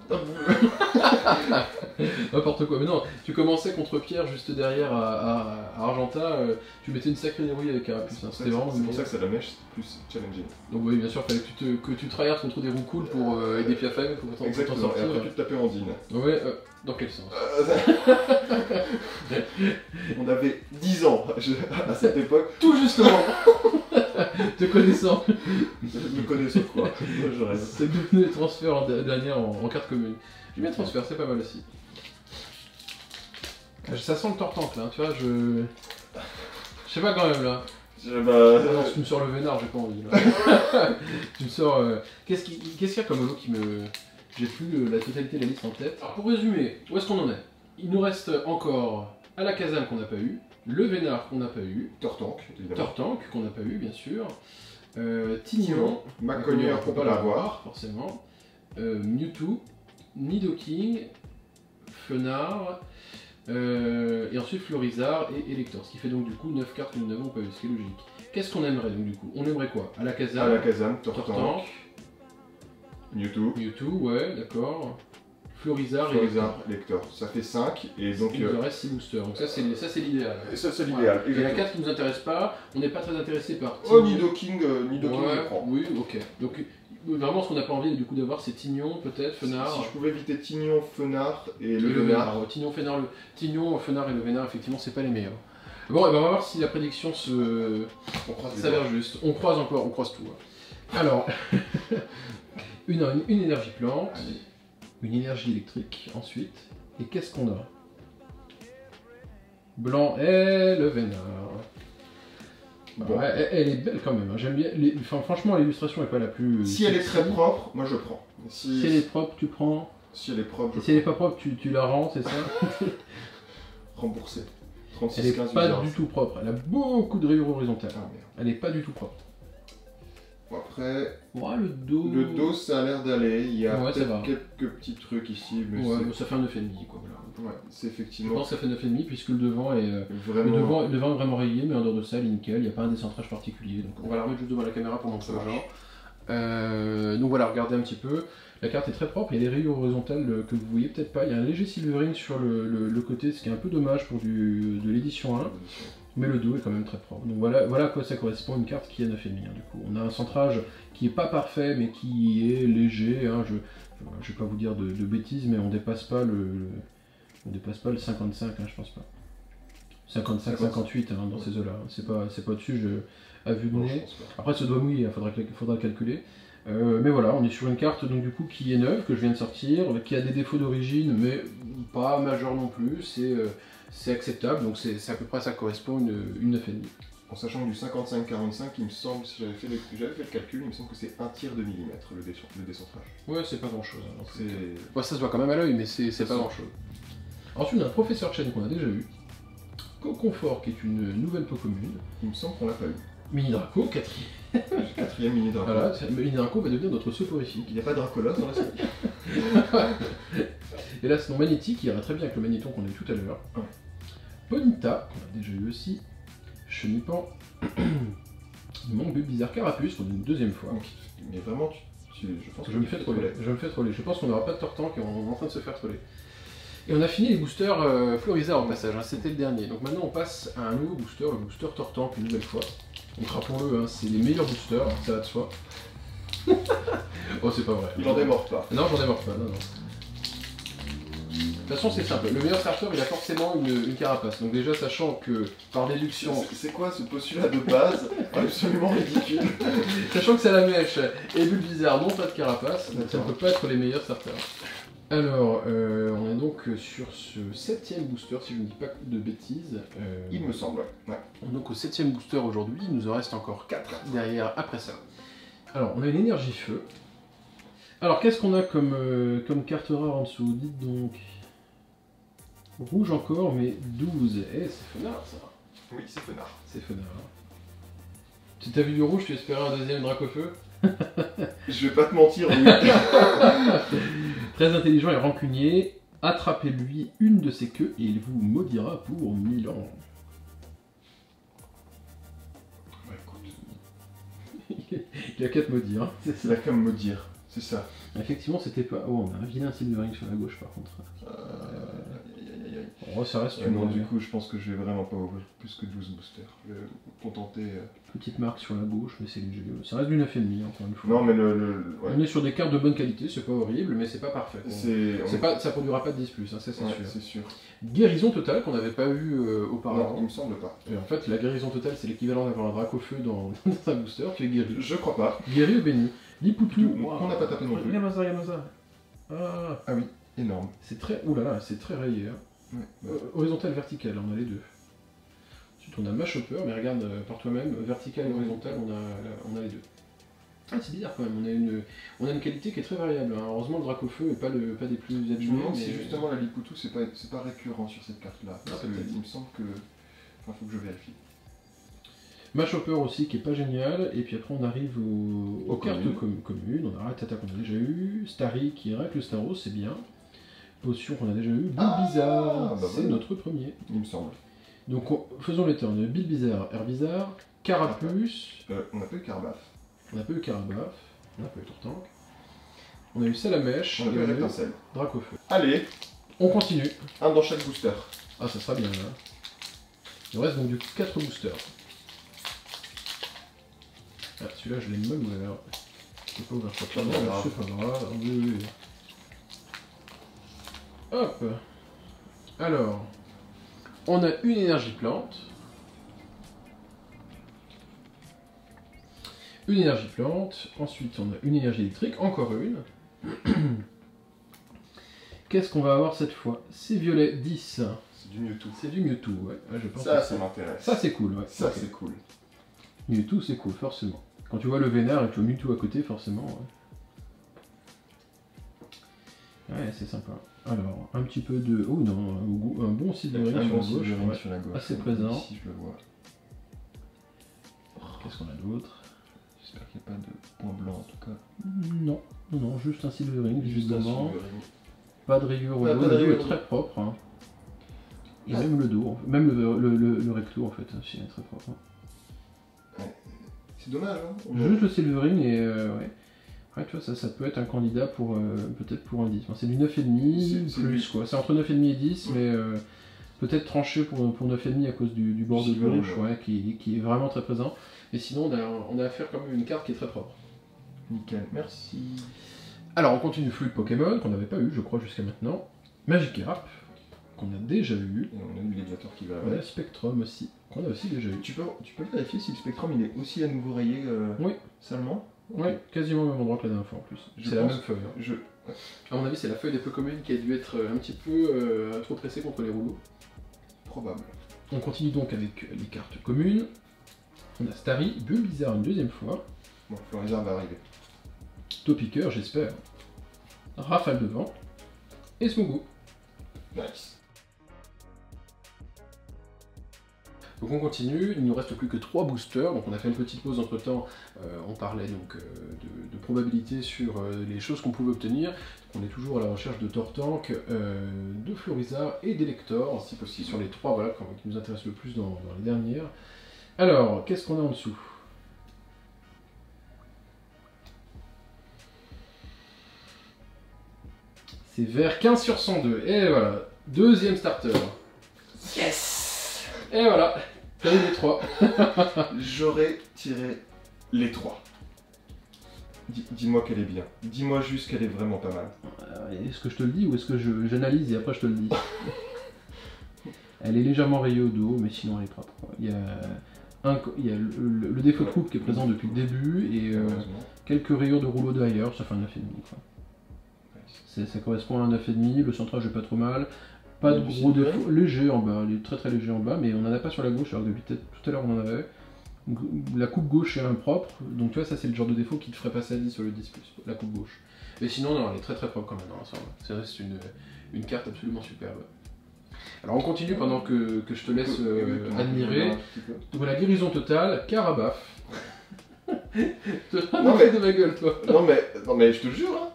N'importe quoi, mais non, tu commençais contre Pierre juste derrière à Argenta, tu mettais une sacrée dérouille avec Carapuce. Hein, c'était vraiment. C'est pour ça que Salamèche c'est plus challenging. Donc oui, bien sûr, il fallait que tu tryhards contre des roues cool pour aider Piafem, pour t'en sortir. Exactement, et après tu te tapais en dîne. Ouais, dans quel sens? On avait 10 ans à cette époque. Tout justement. Te connaissant. Me connaissant quoi. Je rêve. C'est devenu les transferts dernière en carte commune. J'aime bien transfert, c'est pas mal aussi. Ça sent le tortancle, hein, tu vois, je sais pas quand même là. Non, si tu me sors le vénard, j'ai pas envie là. Tu me sors. Qu'est-ce qu'il y a comme holo qui me. J'ai plus la totalité de la liste en tête. Alors pour résumer, où est-ce qu'on en est? Il nous reste encore Alakazam qu'on n'a pas eu, le Vénard qu'on n'a pas eu, Tortank, évidemment. Tortank qu'on n'a pas eu bien sûr, Tignon, Macognier pour pas l'avoir, forcément, Mewtwo, Nidoking, Fenard, et ensuite Florizard et Elector, ce qui fait donc du coup 9 cartes que nous n'avons pas eu, ce qui est logique. Qu'est-ce qu'on aimerait donc du coup? On aimerait quoi? Alakazam, Tortank, Mewtwo, ouais, d'accord. Florizard et Elector. Ça fait 5 et donc il nous reste 6 boosters. Donc ça c'est l'idéal. Ça c'est l'idéal. Et la carte qui nous intéresse pas, on n'est pas très intéressé par Tignon. Oh Nidoking, je prends. Oui, ok. Donc vraiment ce qu'on n'a pas envie du coup d'avoir c'est Tignon peut-être, Fenard. Si je pouvais éviter Tignon, Fenard et le Vénard. Tignon, Fenard et le Vénard effectivement c'est pas les meilleurs. Bon, et ben on va voir si la prédiction s'avère juste. On croise tout. Hein. Alors, une énergie plante. Allez. Une énergie électrique, ensuite. Et qu'est-ce qu'on a? Blanc et le Vénard. Bon. Ouais, elle est belle quand même, hein. J'aime bien. Franchement, l'illustration n'est pas la plus. Si elle est très propre, moi je prends. Si elle est propre, tu prends. Si elle est propre, si elle est pas propre, tu la rends, c'est ça? Remboursé. 36, elle est 15, pas du tout propre. Elle a beaucoup de rayures horizontales. Ah, merde. Elle est pas du tout propre. Bon, après, ouais, le dos. Le dos, ça a l'air d'aller. Il y a peut-être quelques petits trucs ici. Mais ouais, ça fait un 9,5 quoi. Voilà. Ouais, c'est effectivement. Je pense que ça fait 9,5 puisque le devant est vraiment... le devant est vraiment rayé, mais en dehors de ça, il est nickel. Il n'y a pas un décentrage particulier. Donc on va la remettre juste devant la caméra pour montrer aux gens. Donc voilà, regardez un petit peu. La carte est très propre. Il y a des rayures horizontales que vous voyez peut-être pas. Il y a un léger silvering sur le côté, ce qui est un peu dommage pour de l'édition 1. Mais le dos est quand même très propre. Donc voilà à quoi ça correspond une carte qui a 9,5. Hein, du coup. On a un centrage qui est pas parfait, mais qui est léger. Hein. Je vais pas vous dire de bêtises, mais on dépasse pas le 55, hein, je pense pas. 55, 58 hein, dans ces eaux-là. C'est pas au-dessus, à vue de nez. Après, ça doit mouiller, il faudra calculer. Mais voilà, on est sur une carte donc du coup qui est neuve, que je viens de sortir, qui a des défauts d'origine, mais pas majeurs non plus. C'est acceptable, donc c'est à peu près ça correspond une 9,5. En sachant que du 55-45, il me semble, si j'avais fait le calcul, il me semble que c'est 1/3 de millimètre le décentrage. Ouais, c'est pas grand chose. Hein, ouais, ça se voit quand même à l'œil, mais c'est pas grand chose. Ensuite, on a un Professeur Chen qu'on a déjà eu. Confort, qui est une nouvelle Pokémon. Il me semble qu'on l'a pas eu. Mini Draco, quatrième Mini Draco. Voilà, Mini Draco va devenir notre soporifique. Il n'y a pas de Dracolos dans la série. Et là, sinon Magnétique, qui ira très bien avec le Magnéton qu'on a eu tout à l'heure. Ouais. Ponyta, qu'on a déjà eu aussi. Chenipan. Il manque de Bizarre Carapuce pour une deuxième fois. Mais vraiment, Je pense que Je me fais troller. Je pense qu'on n'aura pas de Tortank et on est en train de se faire troller. Et on a fini les boosters Florizard au passage, hein, c'était le dernier. Donc maintenant on passe à un nouveau booster, le booster Tortank une nouvelle fois. Donc rappelons-le, hein, c'est les meilleurs boosters, ça va de soi. Oh c'est pas vrai. J'en démords pas. Non, j'en démords pas, non. De toute façon c'est simple, le meilleur starter il a forcément une carapace. Donc déjà sachant que par déduction... C'est quoi ce postulat de base absolument ridicule? Sachant que c'est la mèche et Bulbizarre n'ont pas de carapace, donc ça ne peut pas être les meilleurs starters. Alors, on est donc sur ce 7ème booster, si je ne dis pas de bêtises. Il me semble, ouais. On est donc au 7ème booster aujourd'hui, il nous en reste encore 4 derrière après ça. Alors, on a une énergie feu. Alors, qu'est-ce qu'on a comme carte rare en dessous? Dites donc. Rouge encore, mais 12. Eh, c'est fenard ça. Oui, c'est Fenard. C'est fenard. Tu t'as vu du rouge, tu espérais un deuxième Dracofeu? Je vais pas te mentir, oui. Très intelligent et rancunier, attrapez-lui une de ses queues et il vous maudira pour 1000 ans. Bah écoute, Il a qu'à te maudire, hein, c'est il ça. a qu'à me dire, c'est ça. Effectivement, c'était pas... Oh, on a un vilain Silvering sur la gauche par contre. Aïe. Oh, ça reste Ouais, non, du coup, je pense que je vais vraiment pas ouvrir plus que 12 boosters. Je vais me contenter... Petite marque sur la gauche, mais c'est léger. Ça reste du 9,5 encore une fois. Non, mais ouais. On est sur des cartes de bonne qualité, c'est pas horrible, mais c'est pas parfait. Ça produira pas de 10+, hein, ça c'est Ouais, sûr. c'est sûr. Guérison totale qu'on n'avait pas eu auparavant. Non, il me semble pas. Et en fait, la guérison totale, c'est l'équivalent d'avoir un Dracofeu dans un booster, tu es guéri. Je crois pas. Guéri ou béni. Lipoutou, On n'a pas tapé non plus. Regarde ça. Ah, Ah oui, énorme. c'est très... Ouh là là, c'est très rayé. Hein. Ouais. Horizontal, vertical, on a les deux. Ensuite, on a Mashhopper, mais regarde par toi-même, vertical et horizontal, on a les deux. Ah, c'est bizarre quand même, on a une qualité qui est très variable. Hein. Heureusement, le Dracofeu n'est pas des plus Je me abîmés. demande mais... si justement la Lipoutou, c'est pas récurrent sur cette carte-là. Parce que peut-être. il me semble que... Enfin, faut que je vérifie. Mashhopper aussi, qui est pas génial. Et puis après, on arrive aux cartes communes. On a Ratata qu'on a déjà eu, Starry qui est avec le Staros, c'est bien. Potion qu'on a déjà eu, Bulbizarre, bah c'est voilà. notre premier. Il me semble. Donc faisons les turns. Bulbizarre, Herbizarre, Carapuce, On a pas eu Carbaf. on a pas eu Carabaf, on a pas eu Tortank, on a eu Salamèche, On a et pas eu on a eu Rectincelle. Dracofeu. Allez, On continue. un dans chaque booster. Ah, ça sera bien là. Il reste donc du coup 4 boosters. Ah, celui-là je l'ai mal ouvert. Je peux pas ouvrir ça. Pas grave. C'est pas grave. Oui. Hop. Alors, on a une énergie plante. Une énergie plante. Ensuite, on a une énergie électrique. Encore une. Qu'est-ce qu'on va avoir cette fois? C'est violet 10. C'est du Mewtwo. C'est du Mewtwo, ouais. Ah, je pense Ça, que ça m'intéresse. ça c'est cool, ouais. Ça, Ok. c'est cool. Mewtwo, c'est cool, forcément. Quand tu vois le Vénard et que tu vois Mewtwo à côté, forcément. Ouais, c'est sympa. Alors, un petit peu de... Oh non, un bon Silvering Un sur bon la gauche. Silvering Ouais. sur la gauche. Assez présent. Ici, je le vois. Qu'est-ce qu'on a d'autre? J'espère qu'il n'y a pas de point blanc en tout cas. Non, juste un Silvering, Juste un visiblement. Silvering. Pas de rayures au Pas dos, de le dos rayures. est très propre. Hein. Et Ouais. même le dos, en fait. Même le recto en fait, aussi est très propre. Hein. C'est dommage, hein. Juste le Silvering et ouais. Ouais, tu vois, ça peut être un candidat pour peut-être pour un 10. Enfin, c'est du 9,5 C'est plus lui. quoi. C'est entre 9,5 et 10, mais peut-être tranché pour 9,5 à cause du bord de Silvering, gauche, ouais, qui est vraiment très présent. Et sinon, on a affaire quand même à une carte qui est très propre. Nickel, merci. Alors, on continue Fluide Pokémon, qu'on n'avait pas eu, je crois, jusqu'à maintenant. Magikarp, qu'on a déjà eu. Et on a eu l'Élévateur qui va On a avec. Spectrum aussi, qu'on a aussi déjà eu. Tu peux vérifier si le Spectrum il est aussi à nouveau rayé Oui. salement? Ouais, quasiment au même endroit que la dernière fois en plus. Je C'est la pense- même feuille. Hein. Je... À mon avis, c'est la feuille des peu communes qui a dû être un petit peu trop pressée contre les rouleaux. Probable. On continue donc avec les cartes communes. On a Starry, Bulbizarre une deuxième fois. Bon, Florizard va arriver. Topiqueur, j'espère. Rafale de vent. Et Smougou. Nice. Donc on continue, il ne nous reste plus que 3 boosters, donc on a fait une petite pause entre temps, on parlait donc de probabilité sur les choses qu'on pouvait obtenir. On est toujours à la recherche de Tortank, de Florizard et d'Elector, Si possible. sur les 3 voilà, qui nous intéressent le plus dans les dernières. Alors, qu'est-ce qu'on a en dessous? C'est vert 15 sur 102. Et voilà, deuxième starter. Yes. Et voilà, t'as eu les 3. J'aurais tiré les 3. Dis-moi qu'elle est bien. Dis-moi juste qu'elle est vraiment pas mal. Est-ce que je te le dis ou est-ce que j'analyse et après je te le dis? Elle est légèrement rayée au dos, mais sinon elle est propre. Il y a le défaut de coupe qui est présent depuis le début et quelques rayures de rouleau derrière, ça fait un 9,5. Ça correspond à un 9,5, le centrage est pas trop mal. Pas de gros défauts, léger en bas, il est très très léger en bas, mais on n'en a pas sur la gauche, alors que depuis tout à l'heure on en avait. Donc, la coupe gauche est impropre, donc tu vois, ça c'est le genre de défaut qui te ferait passer à 10 sur le 10+, la coupe gauche. Mais sinon, non, elle est très très propre quand même dans l'ensemble. C'est une carte absolument superbe. Alors on continue pendant que je te laisse admirer. Donc la guérison totale, Carabaf. Tu te Non, mais... de ma gueule toi. Non mais je te le jure, hein.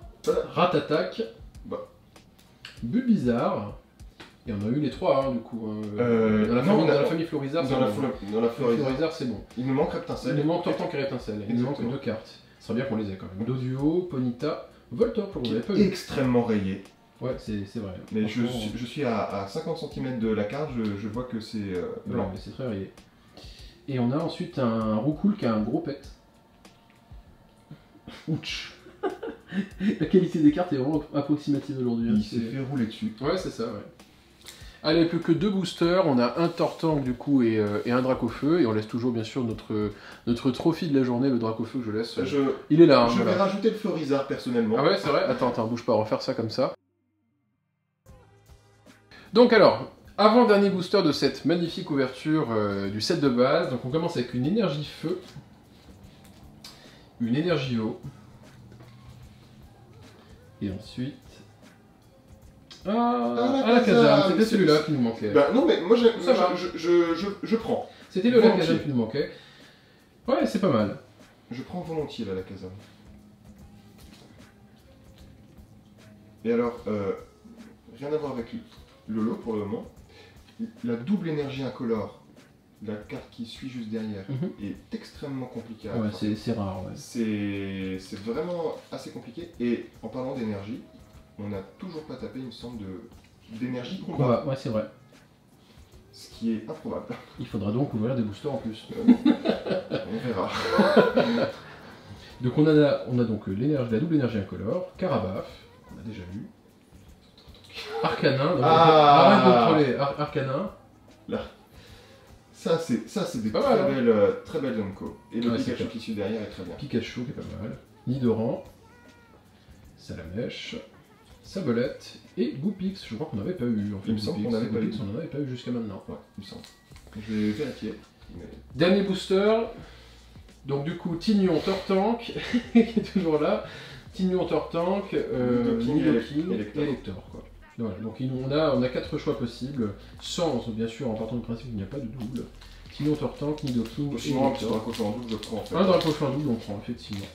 Rat-attaque. Bah. Bulbizarre. Et on a eu les 3 hein, du coup. Dans la famille Florizarre, c'est bon. Dans la Florizarre, c'est bon. Il me manque Reptincelle. Il nous manque Tortank et Reptincelle. Il nous manque 2 cartes. Ce serait bien qu'on les ait quand même. Doduo, Ponyta, Voltorb, pour vous avez pas eu. Extrêmement rayé. Ouais, c'est vrai. Mais je suis à 50 cm de la carte, je vois que c'est blanc. Ouais, mais c'est très rayé. Et on a ensuite un Roucoule qui a un gros pet. Ouch. La qualité des cartes est vraiment approximative aujourd'hui. Il s'est fait rouler dessus. Ouais, c'est ça, ouais. Allez, plus que 2 boosters, on a un Tortank du coup et un Dracofeu, et on laisse toujours bien sûr notre trophy de la journée, le Dracofeu que je laisse. Il est là. Je vais rajouter le Florizarre personnellement. Ah ouais, c'est vrai. Attends, bouge pas, on va faire ça comme ça. Donc alors, avant-dernier booster de cette magnifique ouverture du set de base, donc on commence avec une énergie feu, une énergie eau, et ensuite... la Kazam, c'était celui-là qui nous manquait. Bah non mais moi je prends. C'était le Kazam qui nous manquait. Ouais, c'est pas mal. Je prends volontiers la Kazam. Et alors, rien à voir avec le lot pour le moment. La double énergie incolore, la carte qui suit juste derrière, est extrêmement compliquée à faire. C'est rare, ouais. C'est vraiment assez compliqué. Et en parlant d'énergie, on n'a toujours pas tapé, il me semble, d'énergie combat. Ouais, c'est vrai. Ce qui est improbable. Il faudra donc ouvrir des boosters en plus. On verra. Donc on a donc la double énergie incolore, Carabaf, qu'on a déjà vu. Arcanin, donc arrête de troller, Arcanin. Là. Ça c'est des très belles Zonko. Et le Pikachu qui suit derrière est très bien. Pikachu qui est pas mal. Nidoran, Salamèche, Sabolette et Goupix, je crois qu'on n'avait pas eu. En fait, il me semble qu'on n'avait pas eu. On n'en avait pas eu jusqu'à maintenant. Ouais, il me semble. Je vais vérifier. Mais... Dernier booster. Donc du coup, Tignon, Tortank, qui est toujours là. Tignon, Tortank, Nidoking et Elector. Quoi. Voilà, donc on a 4 choix possibles, sans bien sûr en partant du principe qu'il n'y a pas de double. Tignon, Tortank, Nidoking et Elector. Un petit Dracofeu en double, je prends en fait. Un Dracofeu en double, on prend effectivement.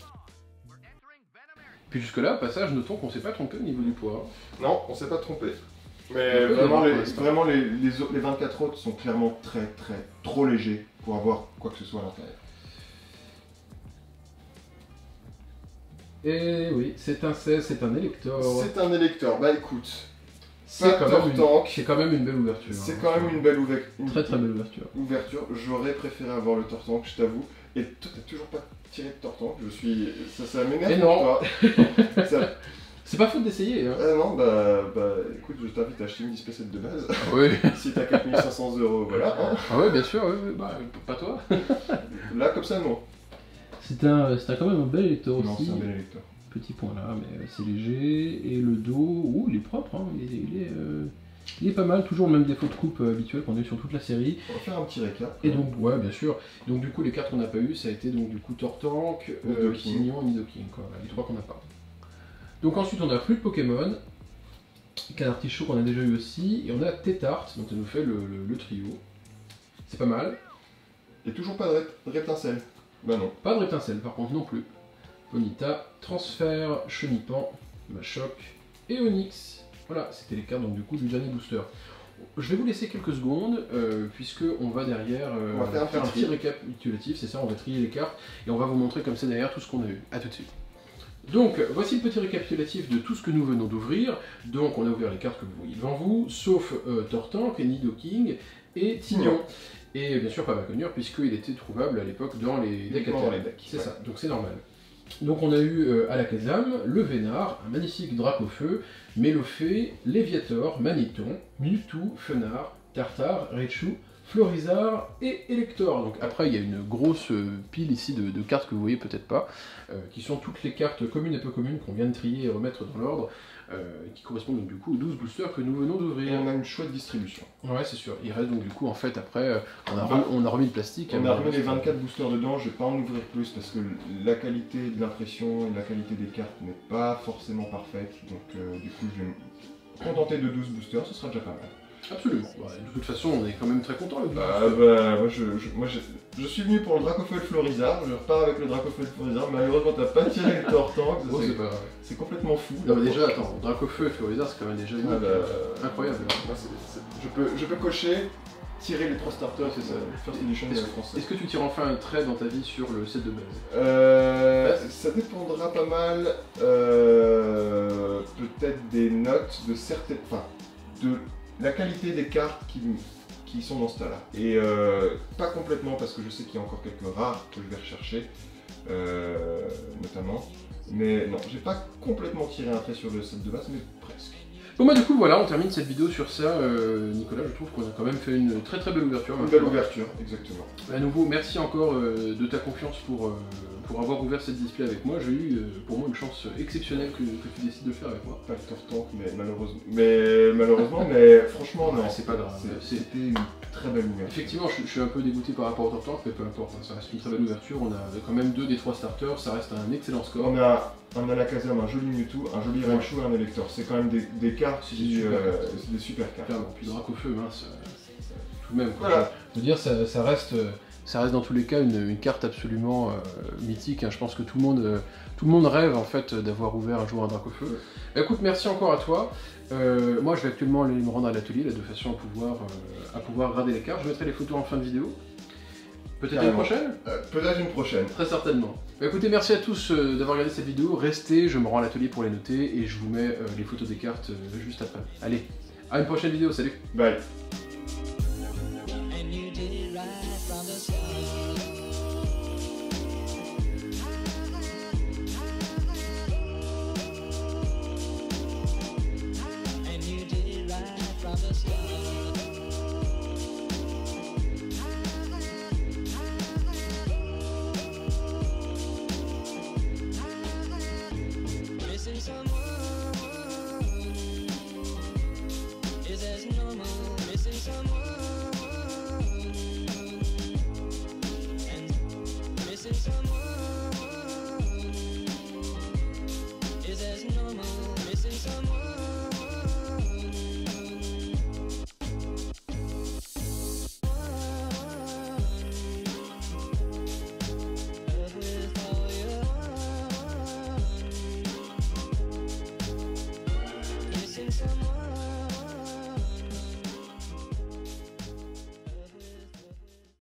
Puis jusque là, passage, notons qu'on s'est pas trompé au niveau du poids. Non, on s'est pas trompé. Mais vraiment, les 24 autres sont clairement trop légers pour avoir quoi que ce soit à l'intérieur. Et oui, c'est un 16, c'est un Elector. C'est un Elector, bah écoute. C'est quand même une belle ouverture. C'est quand même une belle ouverture. Une très belle ouverture. J'aurais préféré avoir le Tortank, je t'avoue. Et toi, t'as toujours pas tiré de Tortank. Ça m'énerve. Et non. C'est pas faute d'essayer. Hein. Non, écoute, je t'invite à acheter une display set de base. Oui. Si t'as 4500 €, voilà. Hein. Ah ouais, bien sûr, oui. Bah, pas toi. Là, comme ça, non. C'était quand même un bel Elector aussi. Non, c'est un bel Elector. Petit point là, mais c'est léger. Et le dos, il est propre, hein. Il est pas mal, toujours le même défaut de coupe habituel qu'on a eu sur toute la série. On va faire un petit récap. Et donc, ouais, bien sûr. Donc du coup, les cartes qu'on n'a pas eu, ça a été donc du coup Tortank, Tignon et Nidoking, quoi. Les 3 qu'on n'a pas. Donc ensuite, on a plus de Pokémon. Canartichaud qu'on a déjà eu aussi. Et on a Tétart, donc ça nous fait le trio. C'est pas mal. Et toujours pas de Reptincelle. Bah non. Pas de Reptincelle par contre non plus. Ponyta, Transfert, Chenipan, Machoc et Onix. Voilà, c'était les cartes donc du coup du dernier booster. Je vais vous laisser quelques secondes puisque on va derrière on va faire un petit récapitulatif, c'est ça, on va trier les cartes et on va vous montrer comme ça derrière tout ce qu'on a eu. A tout de suite. Donc, voici le petit récapitulatif de tout ce que nous venons d'ouvrir. Donc, on a ouvert les cartes que vous voyez devant vous, sauf Tortank, Nidoking et Tignon. Et bien sûr pas Maconiur, puisqu'il était trouvable à l'époque dans les decks. C'est ça, donc c'est normal. Donc on a eu Alakazam, le Vénard, un magnifique Dracofeu, Mélofée, Léviator, Magnéton, Mewtwo, Fenard, Tartare, Raichu, Florizard et Elector. Donc après il y a une grosse pile ici de cartes que vous voyez peut-être pas, qui sont toutes les cartes communes et peu communes qu'on vient de trier et remettre dans l'ordre, qui correspondent donc du coup aux 12 boosters que nous venons d'ouvrir. Et on a une chouette distribution. Ouais c'est sûr, il reste donc du coup en fait après, on a remis le plastique. On a remis les 24 boosters dedans, je vais pas en ouvrir plus parce que la qualité de l'impression et la qualité des cartes n'est pas forcément parfaite, donc du coup je vais me contenter de 12 boosters, ce sera déjà pas mal. Absolument. Bah, de toute façon, on est quand même très content avec moi, je suis venu pour le Dracofeu et le Florizard, je repars avec le Dracofeu et le Florizard, malheureusement t'as pas tiré le Tortank, c'est complètement fou. Non mais déjà, attends, Dracofeu et Florizard c'est quand même déjà incroyable. Je peux cocher, tirer les 3 starters, c'est ça, First Edition de la française. Est-ce que tu tires enfin un trait dans ta vie sur le set de base? Ça dépendra pas mal, peut-être des notes de certaines... Enfin, de la qualité des cartes qui sont dans ce tas-là. Et pas complètement, parce que je sais qu'il y a encore quelques rares que je vais rechercher, notamment. Mais non, j'ai pas complètement tiré un trait sur le set de base, mais presque. Bon bah du coup voilà, on termine cette vidéo sur ça, Nicolas, je trouve qu'on a quand même fait une très très belle ouverture. Une belle ouverture, exactement. À nouveau, merci encore de ta confiance pour avoir ouvert cette display avec moi. J'ai eu pour moi une chance exceptionnelle que tu décides de le faire avec moi. Pas le Tortank, mais malheureusement, mais franchement non. C'est pas grave. C'était une très belle ouverture. Effectivement, je suis un peu dégoûté par rapport au Tortank, mais peu importe, hein, ça reste une très belle ouverture. On a quand même 2 des 3 starters, ça reste un excellent score. On a un Alakazam, un joli Mewtwo, un joli Raichu et un Elector. C'est quand même des cartes, c'est des super cartes. Clairement, puis Dracofeu, mince, tout de même. Quoi. Voilà. Je veux dire, ça reste dans tous les cas une carte absolument mythique. Hein. Je pense que tout le monde rêve en fait d'avoir ouvert un jour un Dracofeu. Écoute, merci encore à toi. Moi, je vais actuellement aller me rendre à l'atelier de façon à pouvoir grader les cartes. Je mettrai les photos en fin de vidéo. Peut-être une prochaine Peut-être une prochaine. Très certainement. Bah, écoutez, merci à tous d'avoir regardé cette vidéo. Restez, je me rends à l'atelier pour les noter et je vous mets les photos des cartes juste après. Allez, à une prochaine vidéo, salut. Bye. Someone, is as normal, missing someone.